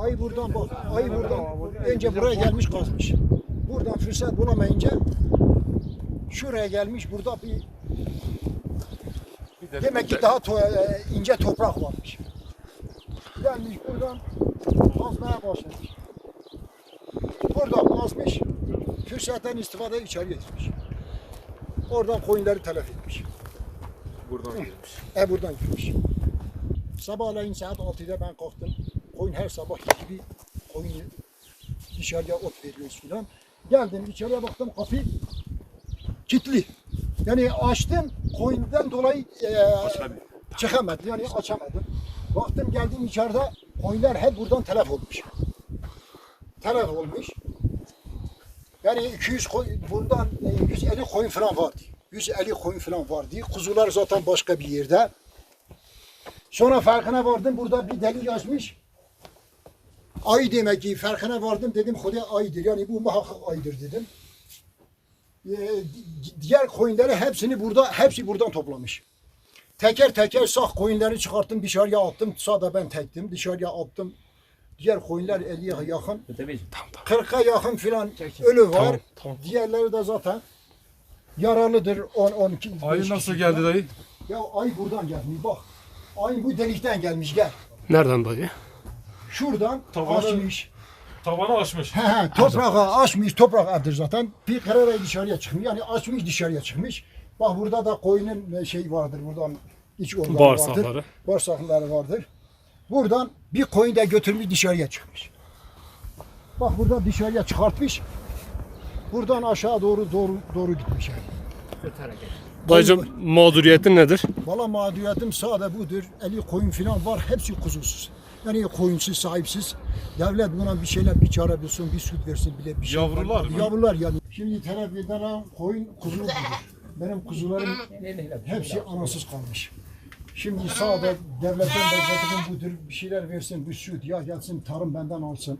Ayı buradan bak. Ayı buradan. Önce buraya gelmiş kazmış. Buradan fırsat bulamayınca şuraya gelmiş. Burada bir demek ki daha ince toprak varmış. Gelmiş buradan kazmaya başlamış. Burada kazmış. Fırsattan istifade içeriye gitmiş. Oradan koyunları telef etmiş. Buradan girmiş. Buradan girmiş. Sabahleyin saat 6'da ben kalktım. Koyun her sabah gibi koyun dışarıya ot veriyoruz filan. Geldim içeriye baktım kapı kilitli. Yani açtım koyundan dolayı çıkamadım yani açamadım. Baktım geldim içeride koyunlar hep buradan telef olmuş. Telef olmuş. Yani 200 koyun, bundan 150 koyun falan vardı. 150 koyun falan vardı. Kuzular zaten başka bir yerde. Sonra farkına vardım burada bir deli yazmış. Ay demek ki farkına vardım dedim Huda aydır yani bu muhakkak aydır dedim. Diğer koyunları hepsi buradan toplamış. Teker teker sağ koyunları çıkarttım dışarıya attım. Sağda ben tektim dışarıya attım. Diğer koyunlar 50'ye yakın. 40'a yakın filan ölü var. Tamam. Diğerleri de zaten yaralıdır 10-12. Ayı nasıl geldi dayı? Ya ay buradan gelmiş bak. Ay bu delikten gelmiş gel. Nereden dayı? Şuradan açmış. Tavanı açmış. Toprağa açmış, toprak adır zaten. Bir karara dışarıya çıkmış. Yani açmış dışarıya çıkmış. Bak burada da koyunun şey vardır buradan iç organı Bağırsakları. vardır. Bağırsakları vardır. Buradan bir koyun da götürmüş dışarıya çıkmış. Bak burada dışarıya çıkartmış. Buradan aşağı doğru gitmiş yani. Dayıcım mağduriyetin nedir? Valla mağduriyetim sade budur. 50 koyun falan var. Hepsi kuzusuz. Yani koyunsuz, sahipsiz. Devlet buna bir şeyler, bir çare bulsun, bir süt versin bile bir şey. Yavrular mı? Yavrular yani. Şimdi telef edilen koyun kuzu budur. Benim kuzularım hepsi anasız kalmış. Şimdi sağda devletten beklediğim budur. Bir şeyler versin, bir süt ya gelsin tarım benden alsın.